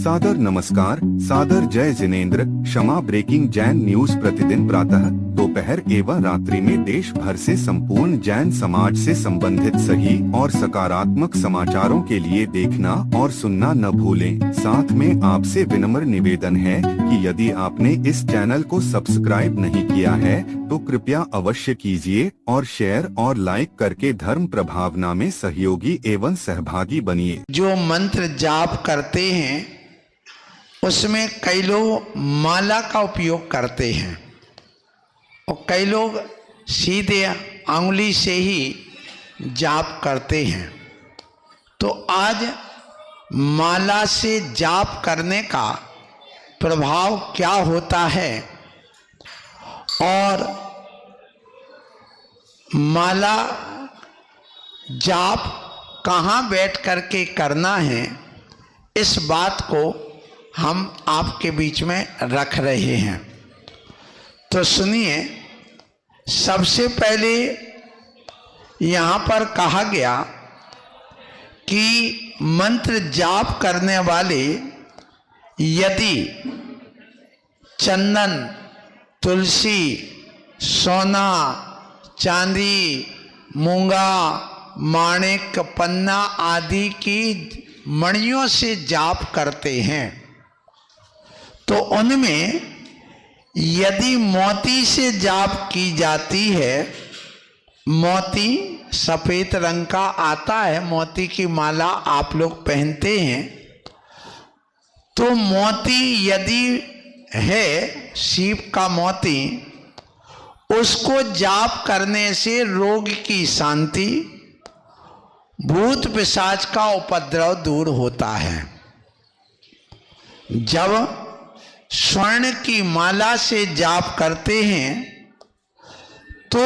सादर नमस्कार, सादर जय जिनेंद्र। क्षमा ब्रेकिंग जैन न्यूज प्रतिदिन प्रातः, दोपहर एवं रात्रि में देश भर से संपूर्ण जैन समाज से संबंधित सही और सकारात्मक समाचारों के लिए देखना और सुनना न भूलें। साथ में आपसे विनम्र निवेदन है कि यदि आपने इस चैनल को सब्सक्राइब नहीं किया है तो कृपया अवश्य कीजिए और शेयर और लाइक करके धर्म प्रभावना में सहयोगी एवं सहभागी बनिए। जो मंत्र जाप करते हैं उसमें कई लोग माला का उपयोग करते हैं और कई लोग सीधे अंगुली से ही जाप करते हैं। तो आज माला से जाप करने का प्रभाव क्या होता है और माला जाप कहाँ बैठ करके करना है, इस बात को हम आपके बीच में रख रहे हैं। तो सुनिए, सबसे पहले यहाँ पर कहा गया कि मंत्र जाप करने वाले यदि चंदन, तुलसी, सोना, चांदी, मूंगा, माणिक, पन्ना आदि की मणियों से जाप करते हैं तो उनमें यदि मोती से जाप की जाती है, मोती सफेद रंग का आता है, मोती की माला आप लोग पहनते हैं, तो मोती यदि है सीप का मोती, उसको जाप करने से रोग की शांति, भूत पिशाच का उपद्रव दूर होता है। जब स्वर्ण की माला से जाप करते हैं तो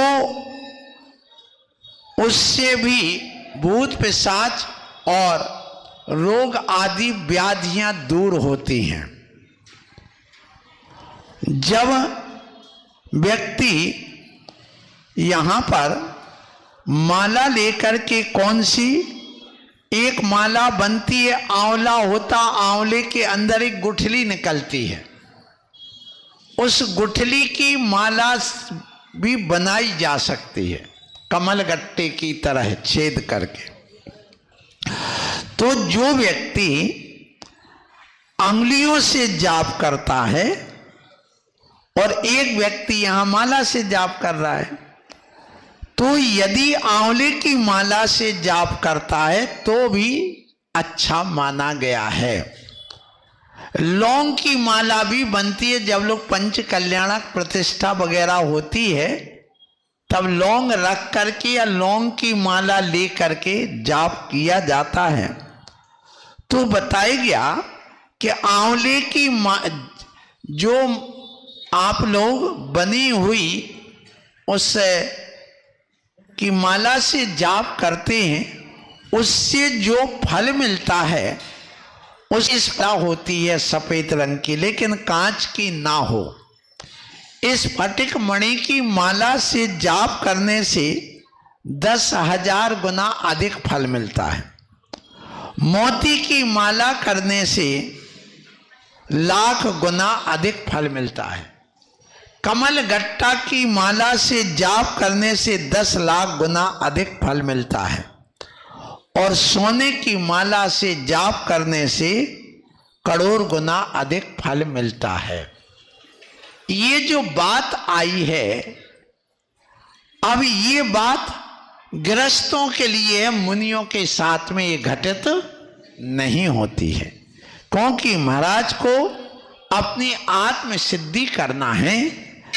उससे भी भूत पिशाच और रोग आदि व्याधियां दूर होती हैं। जब व्यक्ति यहाँ पर माला लेकर के, कौन सी एक माला बनती है, आंवला होता, आंवले के अंदर एक गुठली निकलती है, उस गुठली की माला भी बनाई जा सकती है कमल गट्टे की तरह छेद करके। तो जो व्यक्ति अंगुलियों से जाप करता है और एक व्यक्ति यहां माला से जाप कर रहा है, तो यदि आंवले की माला से जाप करता है तो भी अच्छा माना गया है। लौंग की माला भी बनती है, जब लोग पंच कल्याणक प्रतिष्ठा वगैरह होती है तब लौंग रख करके या लौंग की माला ले करके जाप किया जाता है। तो बताया गया कि आंवले की जो आप लोग बनी हुई उस की माला से जाप करते हैं, उससे जो फल मिलता है इस होती है सफेद रंग की, लेकिन कांच की ना हो। इस फटिक मणि की माला से जाप करने से 10,000 गुना अधिक फल मिलता है। मोती की माला करने से लाख गुना अधिक फल मिलता है। कमल गट्टा की माला से जाप करने से 10 लाख गुना अधिक फल मिलता है और सोने की माला से जाप करने से करोड़ गुना अधिक फल मिलता है। ये जो बात आई है, अब ये बात गृहस्थों के लिए, मुनियों के साथ में ये घटित नहीं होती है, क्योंकि महाराज को अपनी आत्म सिद्धि करना है,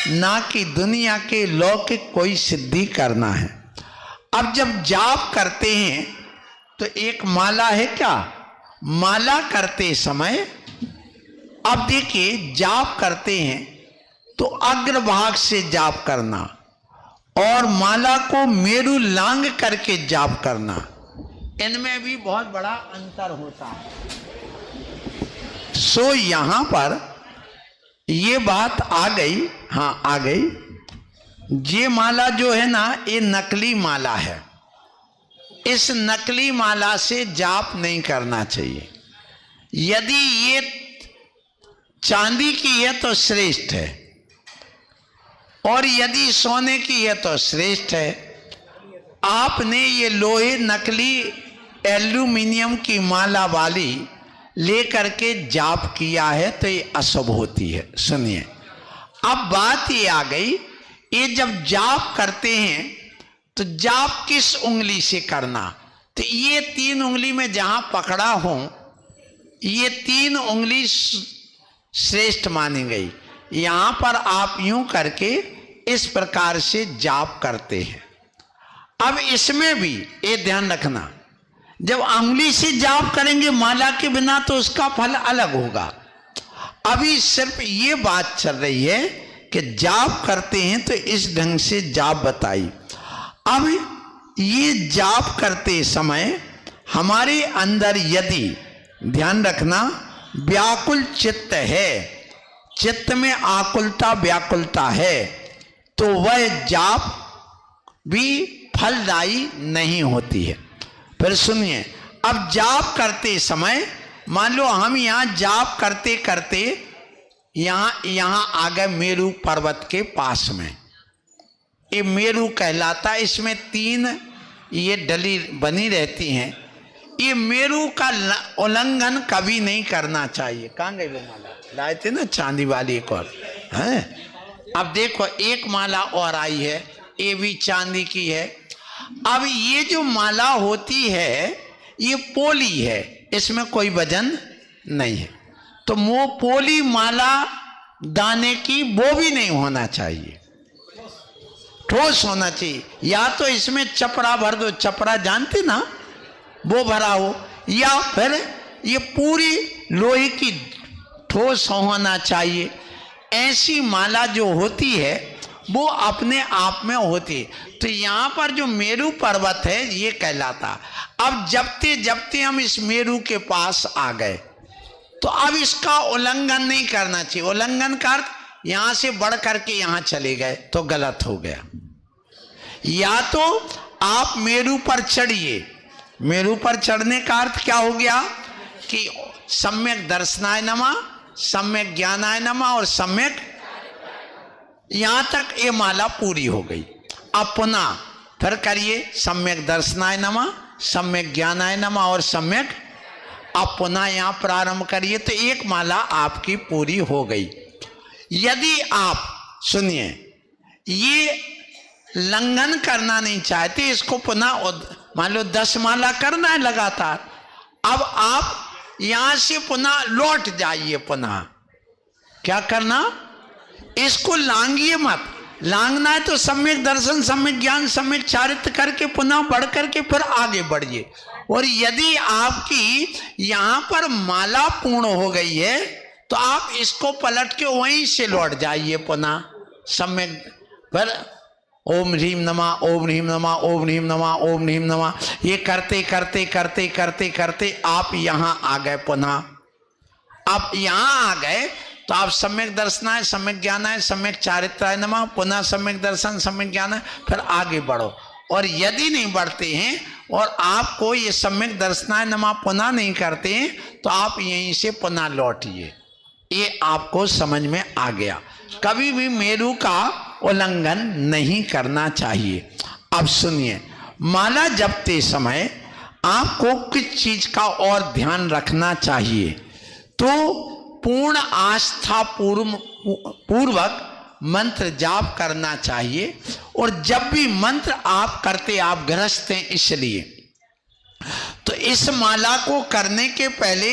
ना कि दुनिया के लौकिक कोई सिद्धि करना है। अब जब जाप करते हैं तो एक माला है क्या, माला करते समय अब देखिए जाप करते हैं तो अग्रभाग से जाप करना और माला को मेरु लांग करके जाप करना, इनमें भी बहुत बड़ा अंतर होता है। सो यहां पर ये बात आ गई, हाँ आ गई। ये माला जो है ना, ये नकली माला है, इस नकली माला से जाप नहीं करना चाहिए। यदि ये चांदी की है तो श्रेष्ठ है, और यदि सोने की है तो श्रेष्ठ है। आपने ये लोहे नकली एल्यूमिनियम की माला वाली लेकर के जाप किया है तो ये अशुभ होती है। सुनिए, अब बात ये आ गई, ये जब जाप करते हैं तो जाप किस उंगली से करना? तो ये 3 उंगली में जहां पकड़ा हो, ये 3 उंगली श्रेष्ठ मानी गई। यहां पर आप यूं करके इस प्रकार से जाप करते हैं। अब इसमें भी ये ध्यान रखना, जब उंगली से जाप करेंगे माला के बिना तो उसका फल अलग होगा। अभी सिर्फ ये बात चल रही है कि जाप करते हैं तो इस ढंग से जाप बताई। अब ये जाप करते समय हमारे अंदर यदि ध्यान रखना व्याकुल चित्त है, चित्त में आकुलता व्याकुलता है, तो वह जाप भी फलदायी नहीं होती है। फिर सुनिए, अब जाप करते समय मान लो हम यहां जाप करते करते यहां आ गए मेरू पर्वत के पास में, ये मेरू कहलाता है। इसमें 3 ये डली बनी रहती हैं। ये मेरू का उल्लंघन कभी नहीं करना चाहिए। कहाँ गई वो माला? लाए थे ना चांदी वाली एक और है। अब देखो एक माला और आई है, ये भी चांदी की है। अब ये जो माला होती है ये पोली है, इसमें कोई वजन नहीं है। तो वो पोली माला दाने की वो भी नहीं होना चाहिए, ठोस होना चाहिए। या तो इसमें चपड़ा भर दो, चपड़ा जानते ना, वो भरा हो, या फिर ये पूरी लोहे की ठोस होना चाहिए। ऐसी माला जो होती है वो अपने आप में होती है। तो यहाँ पर जो मेरू पर्वत है ये कहलाता। अब जबते जबते हम इस मेरू के पास आ गए तो अब इसका उल्लंघन नहीं करना चाहिए। उल्लंघन का अर्थ यहां से बढ़ करके यहां चले गए तो गलत हो गया। या तो आप मेरू पर चढ़िए, मेरू पर चढ़ने का अर्थ क्या हो गया कि सम्यक दर्शनाय नमः, सम्यक ज्ञानाय नमः और सम्यक, यहां तक ये माला पूरी हो गई। अब पुनः फिर करिए सम्यक दर्शनाय नमः, सम्यक ज्ञानाय नमः और सम्यक, अब पुनः यहां प्रारंभ करिए तो एक माला आपकी पूरी हो गई। यदि आप सुनिए ये लंघन करना नहीं चाहते, इसको पुनः मान लो 10 माला करना है लगातार, अब आप यहां से पुनः लौट जाइए। पुनः क्या करना, इसको लांघिए मत। लांघना है तो सम्यक दर्शन, सम्यक ज्ञान, सम्यक चारित्र करके पुनः बढ़ करके फिर आगे बढ़िए। और यदि आपकी यहां पर माला पूर्ण हो गई है तो आप इसको पलट के वहीं से लौट जाइए पुनः सम्यक। फिर ओम ह्रीम नमः, ओम ह्रीम नमः, ओम ह्रीम नमः, ओम ह्रीम नमः, ये करते करते करते करते करते आप यहां आ गए। पुनः आप यहां आ गए तो आप सम्यक दर्शनाय, सम्यक ज्ञानाय, सम्यक चारित्राय नमः, पुनः सम्यक दर्शन, सम्यक ज्ञानाय, फिर आगे बढ़ो। और यदि नहीं बढ़ते हैं और आपको ये सम्यक दर्शनाय नमः पुनः नहीं करते हैं तो आप यहीं से पुनः लौटिए। ये आपको समझ में आ गया। कभी भी मेरू का उल्लंघन नहीं करना चाहिए। अब सुनिए, माला जपते समय आपको किस चीज का और ध्यान रखना चाहिए? तो पूर्ण आस्था पूर्वक मंत्र जाप करना चाहिए। और जब भी मंत्र आप करते, आप गृहस्थ हैं इसलिए, तो इस माला को करने के पहले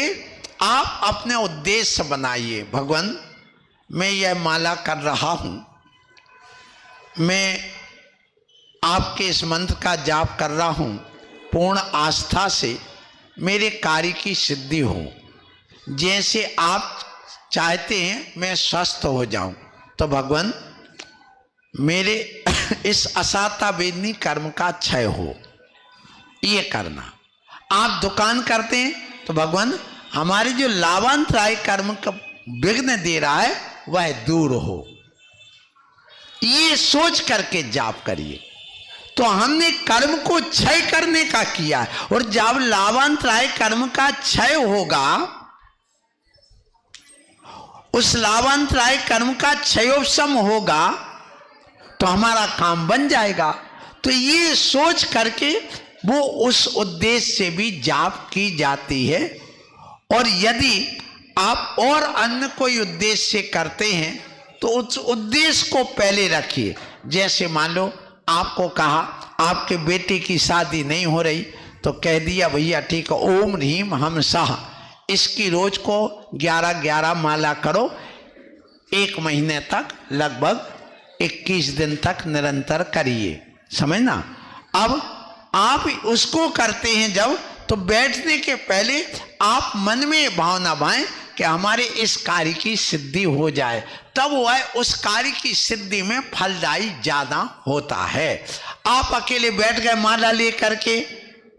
आप अपने उद्देश्य बनाइए। भगवान, मैं यह माला कर रहा हूं, मैं आपके इस मंत्र का जाप कर रहा हूं, पूर्ण आस्था से मेरे कार्य की सिद्धि हो। जैसे आप चाहते हैं मैं स्वस्थ हो जाऊं, तो भगवान मेरे इस असाता वेदनी कर्म का क्षय हो, ये करना। आप दुकान करते हैं तो भगवान हमारे जो लाभांतराय कर्म का विघ्न दे रहा है वह दूर हो, ये सोच करके जाप करिए। तो हमने कर्म को क्षय करने का किया है, और जब लाभांतराय कर्म का क्षय होगा उस लाभांतराय कर्म का क्षयोपशम होगा तो हमारा काम बन जाएगा। तो ये सोच करके वो उस उद्देश्य से भी जाप की जाती है। और यदि आप और अन्य कोई उद्देश्य से करते हैं तो उस उद्देश्य को पहले रखिए। जैसे मान लो आपको कहा आपके बेटे की शादी नहीं हो रही, तो कह दिया भैया ठीक है, ओम ह्रीम हम साह, इसकी रोज को 11-11 माला करो, 1 महीने तक, लगभग 21 दिन तक निरंतर करिए, समझना। अब आप उसको करते हैं जब, तो बैठने के पहले आप मन में भावना भाएं कि हमारे इस कार्य की सिद्धि हो जाए, तब वह उस कार्य की सिद्धि में फलदायी ज्यादा होता है। आप अकेले बैठ गए माला लेकर के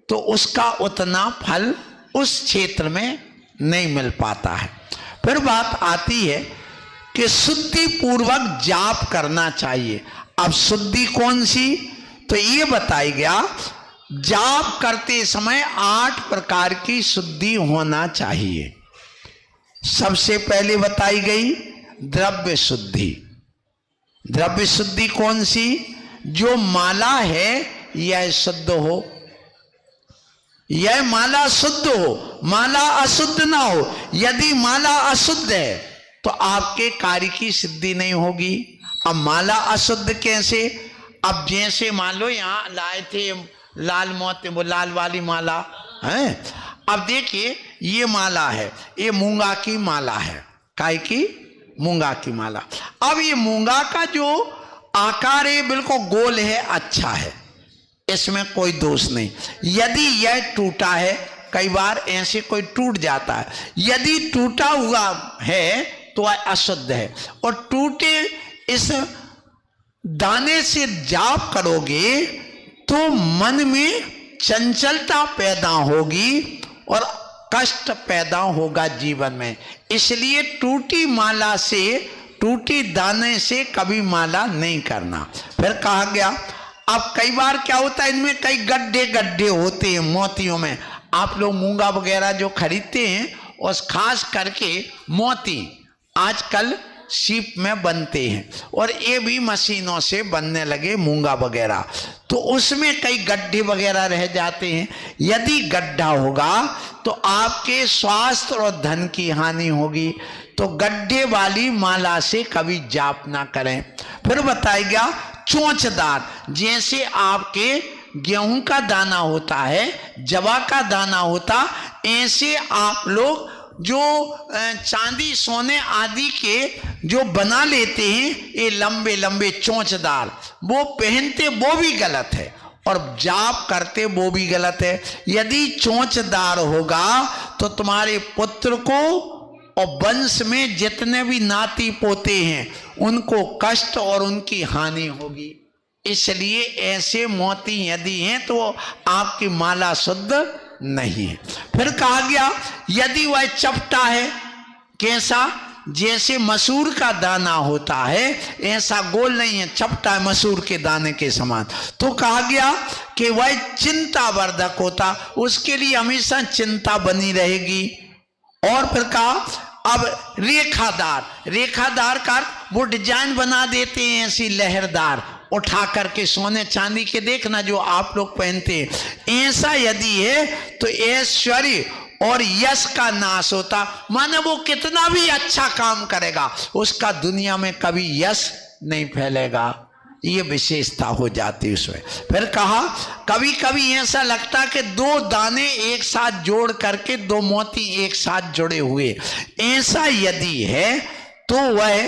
तो उसका उतना फल उस क्षेत्र में नहीं मिल पाता है। फिर बात आती है कि शुद्धि पूर्वक जाप करना चाहिए। अब शुद्धि कौन सी, तो ये बताया गया जाप करते समय 8 प्रकार की शुद्धि होना चाहिए। सबसे पहले बताई गई द्रव्य शुद्धि। द्रव्य शुद्धि कौन सी, जो माला है यह शुद्ध हो, यह माला शुद्ध हो, माला अशुद्ध ना हो। यदि माला अशुद्ध है तो आपके कार्य की सिद्धि नहीं होगी। अब माला अशुद्ध कैसे, अब जैसे मान लो यहाँ लाए थे लाल मोती, वो लाल वाली माला है, अब देखिए ये माला है, ये मूंगा की माला है, काय की, मूंगा की माला। अब ये मूंगा का जो आकार है बिल्कुल गोल है, अच्छा है, इसमें कोई दोष नहीं। यदि यह टूटा है, कई बार ऐसे कोई टूट जाता है, यदि टूटा हुआ है तो वह अशुद्ध है। और टूटे इस दाने से जाप करोगे तो मन में चंचलता पैदा होगी और कष्ट पैदा होगा जीवन में। इसलिए टूटी माला से, टूटी दाने से कभी माला नहीं करना। फिर कहा गया, अब कई बार क्या होता है, इनमें कई गड्ढे गड्ढे होते हैं मोतियों में। आप लोग मूंगा वगैरह जो खरीदते हैं, और खास करके मोती आजकल सीप में बनते हैं, और ये भी मशीनों से बनने लगे मूंगा वगैरह, तो उसमें कई गड्ढे वगैरह रह जाते हैं। यदि गड्ढा होगा तो आपके स्वास्थ्य और धन की हानि होगी। तो गड्ढे वाली माला से कभी जाप ना करें। फिर बताया गया चोंचदार, जैसे आपके गेहूं का दाना होता है, जवा का दाना होता, ऐसे आप लोग जो चांदी सोने आदि के जो बना लेते हैं, ये लंबे लंबे चोंचदार, वो पहनते वो भी गलत है, और जाप करते वो भी गलत है। यदि चोंचदार होगा तो तुम्हारे पुत्र को और वंश में जितने भी नाती पोते हैं उनको कष्ट और उनकी हानि होगी। इसलिए ऐसे मोती यदि हैं तो आपकी माला शुद्ध नहीं है। फिर कहा गया यदि वह चपटा है, कैसा, जैसे मसूर का दाना होता है, ऐसा गोल नहीं है, चपटा है मसूर के दाने के समान, तो कहा गया कि वह चिंता वर्धक होता, उसके लिए हमेशा चिंता बनी रहेगी। और फिर कहा अब रेखादार, रेखादार का वो डिजाइन बना देते हैं ऐसी लहरदार, उठा करके सोने चांदी के देखना जो आप लोग पहनते हैं, ऐसा यदि है तो ऐश्वर्य और यश का नाश होता। माने वो कितना भी अच्छा काम करेगा उसका दुनिया में कभी यश नहीं फैलेगा, ये विशेषता हो जाती उसमें। फिर कहा कभी कभी ऐसा लगता कि 2 दाने एक साथ जोड़ करके 2 मोती एक साथ जुड़े हुए, ऐसा यदि है तो वह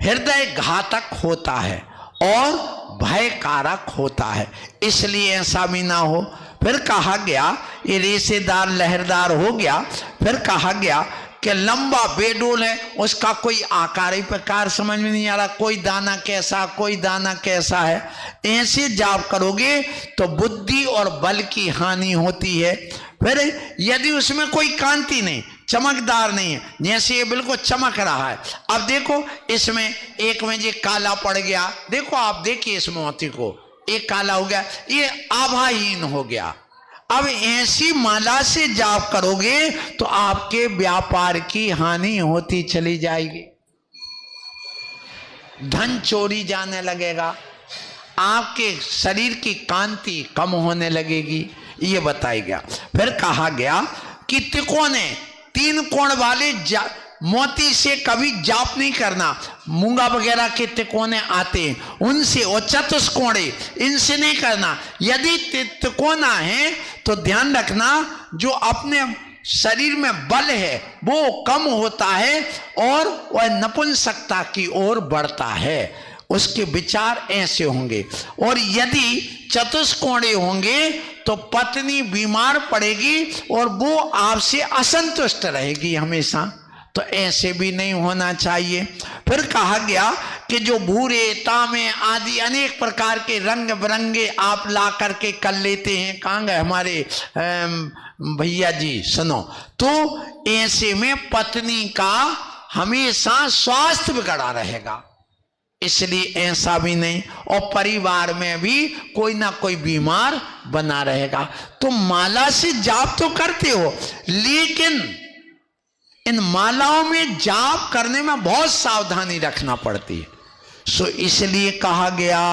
हृदय घातक होता है और भय कारक होता है, इसलिए ऐसा भी ना हो। फिर कहा गया ये रेशेदार लहरदार हो गया। फिर कहा गया कि लंबा बेडोल है, उसका कोई आकार ही प्रकार समझ में नहीं आ रहा, कोई दाना कैसा कोई दाना कैसा है, ऐसे जाप करोगे तो बुद्धि और बल की हानि होती है। फिर यदि उसमें कोई कांति नहीं, चमकदार नहीं है, जैसे ये बिल्कुल चमक रहा है, अब देखो इसमें एक में ये काला पड़ गया, देखो आप देखिए इस मोती को, एक काला हो गया, ये आभाहीन हो गया। अब ऐसी माला से जाप करोगे तो आपके व्यापार की हानि होती चली जाएगी। धन चोरी जाने लगेगा, आपके शरीर की कांति कम होने लगेगी, ये बताया गया। फिर कहा गया कि तिकोने 3 कोण वाले मोती से कभी जाप नहीं करना। मूंगा वगैरह के तिकोने आते हैं उनसे, और चतुष्कोणे इनसे नहीं करना। यदि तिकोना है तो ध्यान रखना जो अपने शरीर में बल है वो कम होता है और वह नपुंसकता की ओर बढ़ता है, उसके विचार ऐसे होंगे। और यदि चतुष्कोणे होंगे तो पत्नी बीमार पड़ेगी और वो आपसे असंतुष्ट रहेगी हमेशा, तो ऐसे भी नहीं होना चाहिए। फिर कहा गया कि जो भूरे तांबे आदि अनेक प्रकार के रंग बिरंगे आप ला करके कर लेते हैं, कहाँ गए हमारे भैया जी, सुनो, तो ऐसे में पत्नी का हमेशा स्वास्थ्य बिगड़ा रहेगा, इसलिए ऐसा भी नहीं। और परिवार में भी कोई ना कोई बीमार बना रहेगा। तो माला से जाप तो करते हो, लेकिन इन मालाओं में जाप करने में बहुत सावधानी रखना पड़ती है। सो इसलिए कहा गया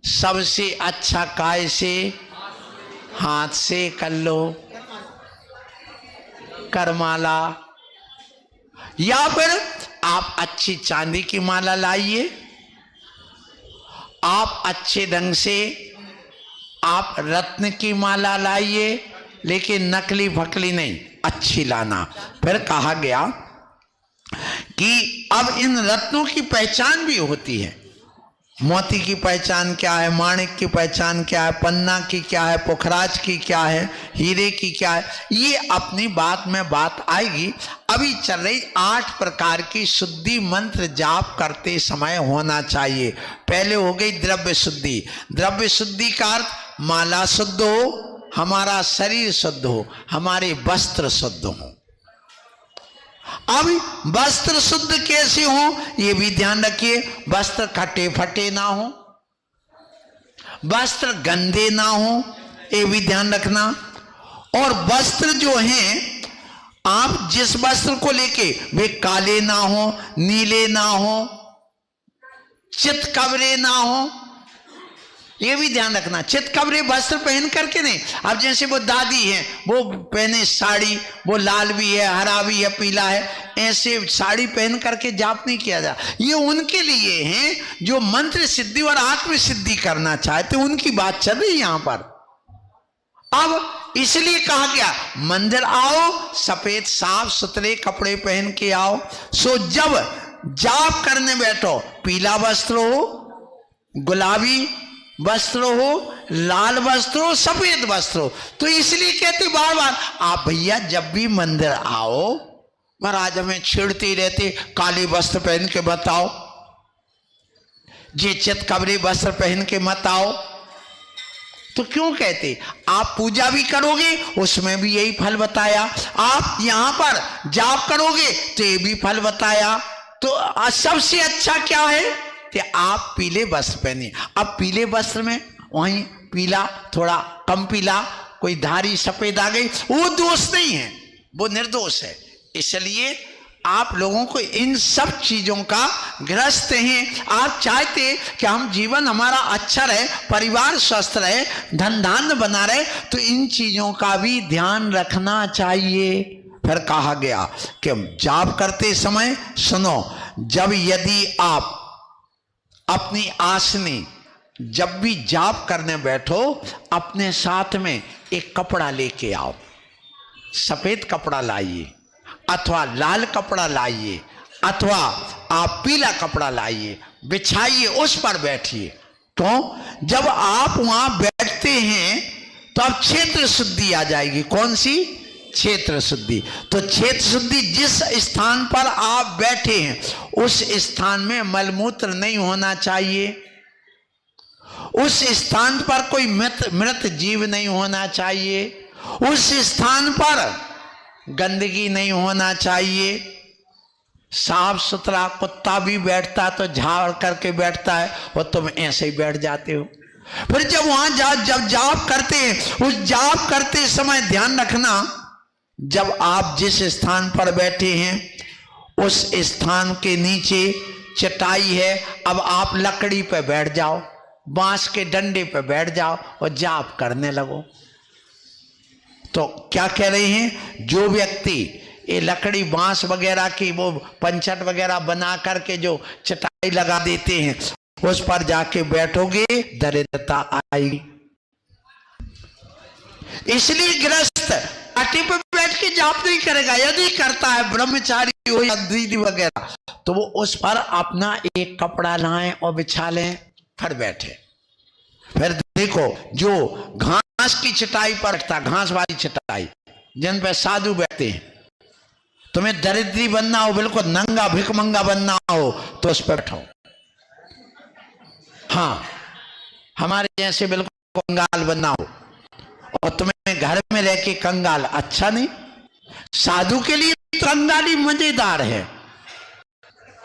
सबसे अच्छा काय से, हाथ से कर लो करमाला, या फिर आप अच्छी चांदी की माला लाइए, आप अच्छे ढंग से आप रत्न की माला लाइए, लेकिन नकली फकली नहीं, अच्छी लाना। फिर कहा गया कि अब इन रत्नों की पहचान भी होती है। मोती की पहचान क्या है, माणिक की पहचान क्या है, पन्ना की क्या है, पुखराज की क्या है, हीरे की क्या है, ये अपनी बात में बात आएगी। अभी चल रही 8 प्रकार की शुद्धि मंत्र जाप करते समय होना चाहिए। पहले हो गई द्रव्य शुद्धि। द्रव्य शुद्धि का अर्थ माला शुद्ध हो, हमारा शरीर शुद्ध हो, हमारे वस्त्र शुद्ध हो। अब वस्त्र शुद्ध कैसे हो ये भी ध्यान रखिए, वस्त्र खटे फटे ना हो, वस्त्र गंदे ना हो, ये भी ध्यान रखना। और वस्त्र जो हैं, आप जिस वस्त्र को लेके वे काले ना हो, नीले ना हो, चितकबरे ना हो, ये भी ध्यान रखना। चितकबरे वस्त्र पहन करके नहीं। अब जैसे वो दादी है, वो पहने साड़ी, वो लाल भी है, हरा भी है, पीला है, ऐसे साड़ी पहन करके जाप नहीं किया जा। ये उनके लिए हैं जो मंत्र सिद्धि और आत्म सिद्धि करना चाहते, उनकी बात चल रही है यहां पर। अब इसलिए कहा गया मंदिर आओ, सफेद साफ सुथरे कपड़े पहन के आओ। सो जब जाप करने बैठो, पीला वस्त्र हो, गुलाबी वस्त्र हो, लाल वस्त्र हो, सफेद वस्त्र हो। तो इसलिए कहते बार बार आप भैया जब भी मंदिर आओ, महाराज हमें छेड़ते रहते काले वस्त्र पहन के मत आओ, ये चितकबरे वस्त्र पहन के मत आओ। तो क्यों कहते? आप पूजा भी करोगे उसमें भी यही फल बताया, आप यहां पर जाप करोगे तो ये भी फल बताया। तो सबसे अच्छा क्या है कि आप पीले वस्त्र पहनिए। अब पीले वस्त्र में वहीं पीला थोड़ा कम पीला, कोई धारी सफेद आ गई, वो दोष नहीं है, वो निर्दोष है। इसलिए आप लोगों को इन सब चीजों का ग्रस्त हैं। आप चाहते कि हम जीवन हमारा अच्छा रहे, परिवार स्वस्थ रहे, धन धान्य बना रहे, तो इन चीजों का भी ध्यान रखना चाहिए। फिर कहा गया कि जाप करते समय सुनो, जब यदि आप अपनी आसनी जब भी जाप करने बैठो, अपने साथ में एक कपड़ा लेके आओ, सफेद कपड़ा लाइए अथवा लाल कपड़ा लाइए अथवा आप पीला कपड़ा लाइए, बिछाइए, उस पर बैठिए। तो जब आप वहां बैठते हैं तो अब क्षेत्र शुद्धि आ जाएगी। कौन सी? क्षेत्र शुद्धि। तो क्षेत्र शुद्धि, जिस स्थान पर आप बैठे हैं उस स्थान में मलमूत्र नहीं होना चाहिए, उस स्थान पर कोई मृत जीव नहीं होना चाहिए, उस स्थान पर गंदगी नहीं होना चाहिए। साफ सुथरा, कुत्ता भी बैठता तो झाड़ करके बैठता है और तुम ऐसे ही बैठ जाते हो। फिर जब वहां जब जाप करते हैं, उस जाप करते समय ध्यान रखना, जब आप जिस स्थान पर बैठे हैं उस स्थान के नीचे चटाई है, अब आप लकड़ी पे बैठ जाओ, बांस के डंडे पे बैठ जाओ और जाप करने लगो। तो क्या कह रहे हैं, जो व्यक्ति ये लकड़ी बांस वगैरह की वो पंचट वगैरह बना करके जो चटाई लगा देते हैं, उस पर जाके बैठोगे दरिद्रता आएगी। इसलिए गृहस्थ पार्टी पर बैठ के जाप नहीं करेगा। यदि करता है ब्रह्मचारी हो या दीदी वगैरह, तो वो उस पर अपना एक कपड़ा लाएं और बिछा लें, फिर बैठे। फिर देखो जो घास की चटाई पर बैठता, घास वाली चटाई जिन पे साधु बैठते हैं, तुम्हें दरिद्री बनना हो, बिल्कुल नंगा भिखमंगा बनना हो, तो उस पर बैठो। हाँ, हमारे जैसे बिल्कुल कंगाल बनना हो और तुम्हें घर में रह के कंगाल अच्छा नहीं। साधु के लिए कंगाली मजेदार है,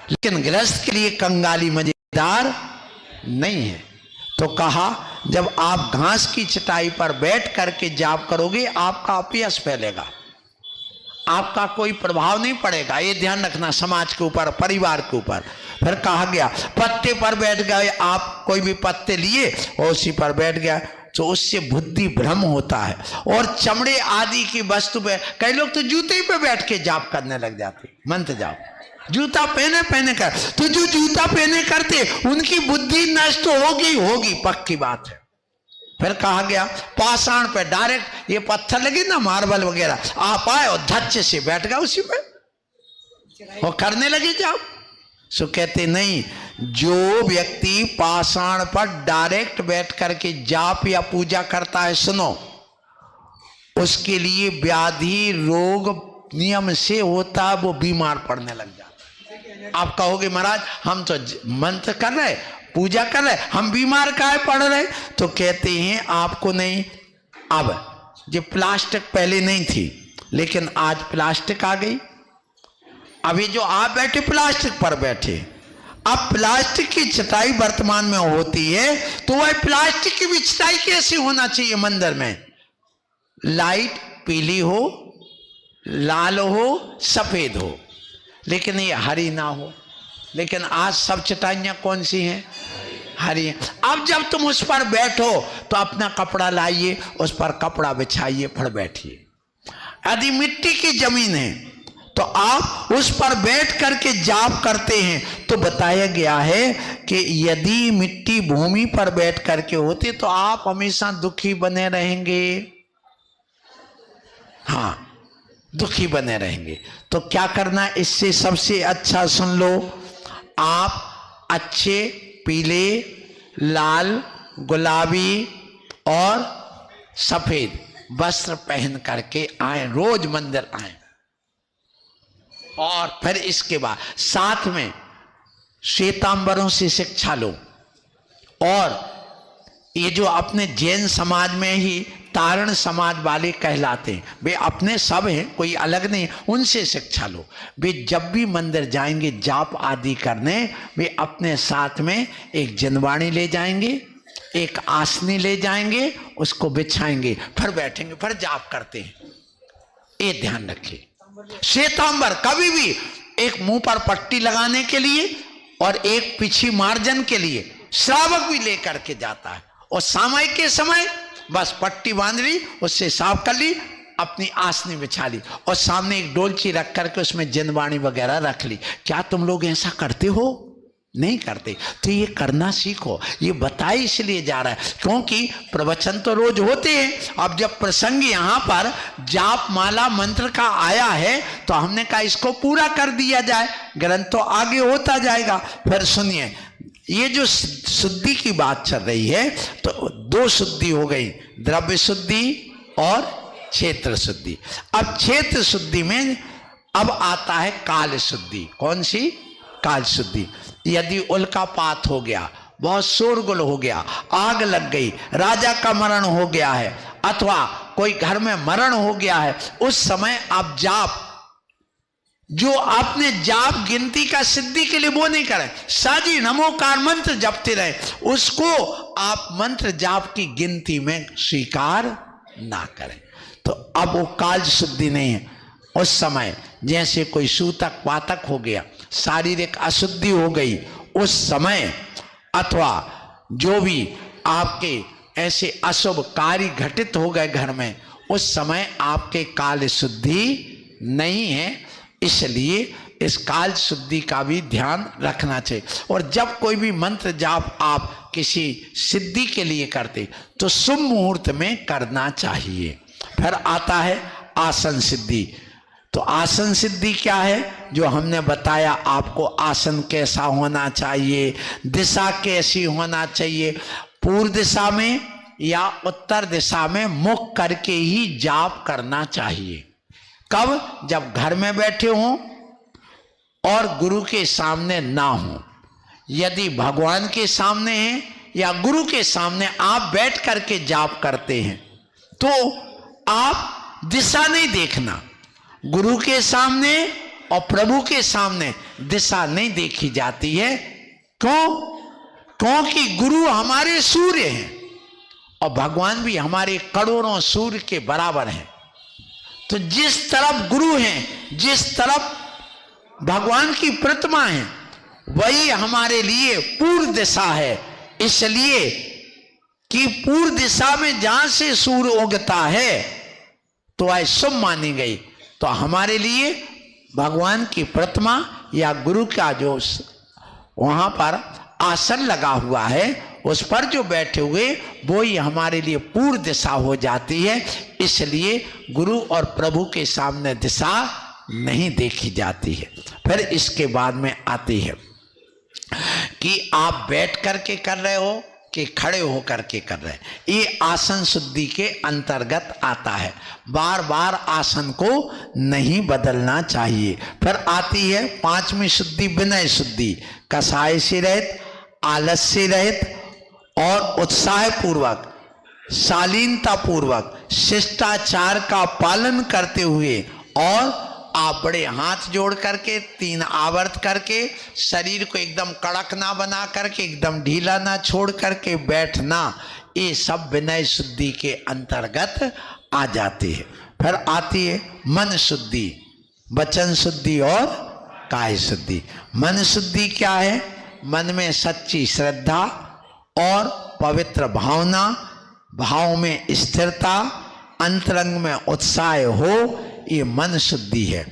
लेकिन गृहस्थ के लिए कंगाली मजेदार नहीं है। तो कहा जब आप घास की चटाई पर बैठ करके जाप करोगे, आपका अपयश फैलेगा, आपका कोई प्रभाव नहीं पड़ेगा। ये ध्यान रखना, समाज के ऊपर, परिवार के ऊपर। फिर कहा गया पत्ते पर बैठ गए, आप कोई भी पत्ते लिए और उसी पर बैठ गया, तो उससे बुद्धि भ्रम होता है। और चमड़े आदि की वस्तु पे, कई लोग तो जूते ही पे बैठ के जाप करने लग जाते, मंत्र जाप, जूता पहने कर। तो जो जूता पहने करते उनकी बुद्धि नष्ट होगी, पक्की बात है। फिर कहा गया पाषाण पे डायरेक्ट, ये पत्थर लगे ना मार्बल वगैरह, आप आए और धच्चे से बैठ गए उसी पे, वो करने लगे जाप। सो कहते नहीं, जो व्यक्ति पाषाण पर डायरेक्ट बैठ करके जाप या पूजा करता है, सुनो, उसके लिए व्याधि रोग नियम से होता है, वो बीमार पड़ने लग जाता है। आप कहोगे महाराज हम तो मंत्र कर रहे, पूजा कर रहे, हम बीमार काहे पड़ रहे? तो कहते हैं आपको नहीं, अब जो प्लास्टिक पहले नहीं थी, लेकिन आज प्लास्टिक आ गई। अभी जो आप बैठे प्लास्टिक पर बैठे, अब प्लास्टिक की चटाई वर्तमान में होती है, तो वह प्लास्टिक की भी चटाई कैसी होना चाहिए मंदिर में? लाइट पीली हो, लाल हो, सफेद हो, लेकिन ये हरी ना हो। लेकिन आज सब चटाइयां कौन सी हैं? हरी। अब जब तुम उस पर बैठो तो अपना कपड़ा लाइए, उस पर कपड़ा बिछाइए, फिर बैठिए। यदि मिट्टी की जमीन है तो आप उस पर बैठ करके जाप करते हैं, तो बताया गया है कि यदि मिट्टी भूमि पर बैठ करके होती तो आप हमेशा दुखी बने रहेंगे। हाँ, दुखी बने रहेंगे। तो क्या करना, इससे सबसे अच्छा सुन लो, आप अच्छे पीले, लाल, गुलाबी और सफेद वस्त्र पहन करके आए, रोज मंदिर आए। और फिर इसके बाद साथ में श्वेतांबरों से शिक्षा लो। और ये जो अपने जैन समाज में ही तारण समाज वाले कहलाते हैं, वे अपने सब हैं, कोई अलग नहीं, उनसे शिक्षा लो। वे जब भी मंदिर जाएंगे जाप आदि करने, वे अपने साथ में एक जिनवाणी ले जाएंगे, एक आसनी ले जाएंगे, उसको बिछाएंगे, फिर बैठेंगे, फिर जाप करते हैं। ये ध्यान रखिए। श्वेतांबर कभी भी एक मुंह पर पट्टी लगाने के लिए और एक पीछे मार्जन के लिए श्रावक भी लेकर के जाता है, और सामयिक के समय बस पट्टी बांध ली, उससे साफ कर ली, अपनी आसनी बिछा ली, और सामने एक डोलची रख करके उसमें जिनवाणी वगैरह रख ली। क्या तुम लोग ऐसा करते हो? नहीं करते। तो ये करना सीखो। ये बताए इसलिए जा रहा है क्योंकि प्रवचन तो रोज होते हैं। अब जब प्रसंग यहाँ पर जाप माला मंत्र का आया है, तो हमने कहा इसको पूरा कर दिया जाए, ग्रंथ तो आगे होता जाएगा। फिर सुनिए, ये जो शुद्धि की बात चल रही है, तो दो शुद्धि हो गई, द्रव्य शुद्धि और क्षेत्र शुद्धि। अब क्षेत्र शुद्धि में अब आता है काल शुद्धि। कौन सी? काल शुद्धि। यदि उल्कापात हो गया, बहुत शोरगुल हो गया, आग लग गई, राजा का मरण हो गया है, अथवा कोई घर में मरण हो गया है, उस समय आप जाप, जो आपने जाप गिनती का सिद्धि के लिए वो नहीं करें, साजी नमोकार मंत्र जपते रहे, उसको आप मंत्र जाप की गिनती में स्वीकार ना करें। तो अब वो काल शुद्धि नहीं है। उस समय जैसे कोई सूतक पातक हो गया, शारीरिक अशुद्धि हो गई उस समय, अथवा जो भी आपके ऐसे अशुभ कार्य घटित हो गए घर में, उस समय आपके काल शुद्धि नहीं है। इसलिए इस काल शुद्धि का भी ध्यान रखना चाहिए। और जब कोई भी मंत्र जाप आप किसी सिद्धि के लिए करते तो शुभ मुहूर्त में करना चाहिए। फिर आता है आसन सिद्धि। तो आसन सिद्धि क्या है? जो हमने बताया आपको, आसन कैसा होना चाहिए, दिशा कैसी होना चाहिए, पूर्व दिशा में या उत्तर दिशा में मुख करके ही जाप करना चाहिए। कब? जब घर में बैठे हों और गुरु के सामने ना हो। यदि भगवान के सामने हैं या गुरु के सामने आप बैठ करके जाप करते हैं तो आप दिशा नहीं देखना। गुरु के सामने और प्रभु के सामने दिशा नहीं देखी जाती है। क्यों? क्योंकि गुरु हमारे सूर्य हैं और भगवान भी हमारे करोड़ों सूर्य के बराबर हैं। तो जिस तरफ गुरु हैं, जिस तरफ भगवान की प्रतिमा है, वही हमारे लिए पूर्व दिशा है। इसलिए कि पूर्व दिशा में जहां से सूर्य उगता है तो वह शुभ मानी गई। तो हमारे लिए भगवान की प्रतिमा या गुरु का जो वहां पर आसन लगा हुआ है, उस पर जो बैठे हुए, वो ही हमारे लिए पूर्व दिशा हो जाती है। इसलिए गुरु और प्रभु के सामने दिशा नहीं देखी जाती है। फिर इसके बाद में आती है कि आप बैठ करके कर रहे हो कि खड़े होकर के कर रहे हैं। ये आसन शुद्धि के अंतर्गत आता है। बार बार आसन को नहीं बदलना चाहिए। फिर आती है पांचवी शुद्धि, विनय शुद्धि। कसाय से रहित, आलस्य रहित और उत्साह पूर्वक, शालीनता पूर्वक, शिष्टाचार का पालन करते हुए और आप बड़े हाथ जोड़ करके, तीन आवर्त करके, शरीर को एकदम कड़क ना बना करके, एकदम ढीला ना छोड़ करके बैठना, ये सब विनय शुद्धि के अंतर्गत आ जाती है। फिर आती है मन शुद्धि, वचन शुद्धि और काय शुद्धि। मन शुद्धि क्या है? मन में सच्ची श्रद्धा और पवित्र भावना, भाव में स्थिरता, अंतरंग में उत्साह हो, ये मन शुद्धि है।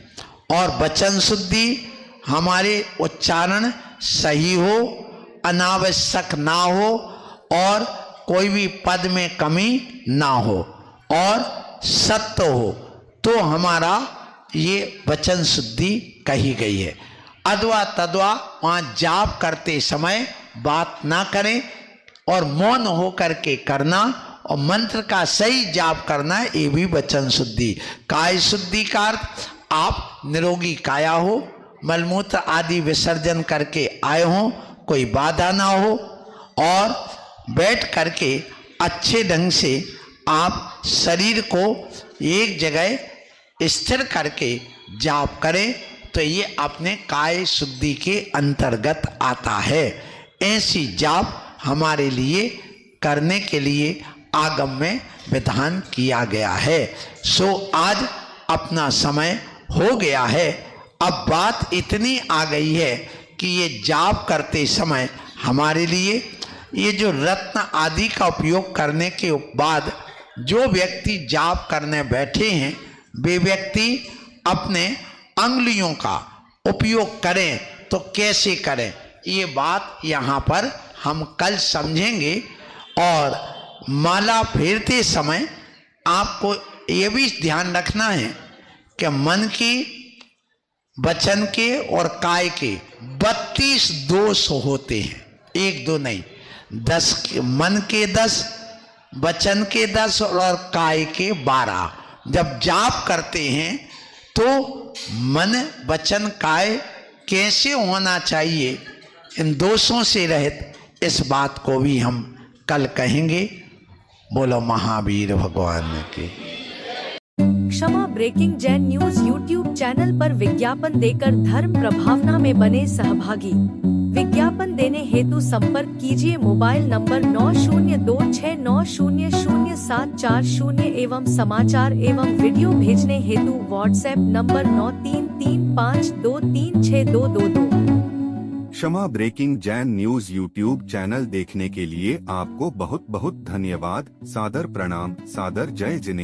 और वचन शुद्धि, हमारे उच्चारण सही हो, अनावश्यक ना हो और कोई भी पद में कमी ना हो और सत्य हो, तो हमारा ये वचन शुद्धि कही गई है। अदवा तदवा वहाँ जाप करते समय बात ना करें और मौन हो करके करना और मंत्र का सही जाप करना, ये भी वचन शुद्धि। काय शुद्धि का अर्थ आप निरोगी काया हो, मलमूत्र आदि विसर्जन करके आए हो, कोई बाधा ना हो और बैठ करके अच्छे ढंग से आप शरीर को एक जगह स्थिर करके जाप करें, तो ये अपने काय शुद्धि के अंतर्गत आता है। ऐसी जाप हमारे लिए करने के लिए आगम में विधान किया गया है। सो आज अपना समय हो गया है। अब बात इतनी आ गई है कि ये जाप करते समय हमारे लिए ये जो रत्न आदि का उपयोग करने के बाद जो व्यक्ति जाप करने बैठे हैं, वे व्यक्ति अपने अंगुलियों का उपयोग करें तो कैसे करें, ये बात यहाँ पर हम कल समझेंगे। और माला फेरते समय आपको ये भी ध्यान रखना है कि मन की, वचन के और काय के 32 दोष होते हैं, एक दो नहीं, 10, मन के 10, वचन के 10 और काय के 12। जब जाप करते हैं तो मन, वचन, काय कैसे होना चाहिए, इन दोषों से रहित, इस बात को भी हम कल कहेंगे। बोलो महावीर भगवान के। Kshama breaking Jain news YouTube channel पर विज्ञापन देकर धर्म प्रभावना में बने सहभागी। विज्ञापन देने हेतु संपर्क कीजिए मोबाइल नंबर 9026900740 एवं समाचार एवं वीडियो भेजने हेतु WhatsApp number 9335236222। Kshama breaking Jain news YouTube channel देखने के लिए आपको बहुत बहुत धन्यवाद। सादर प्रणाम, सादर जय जिनेंद्र।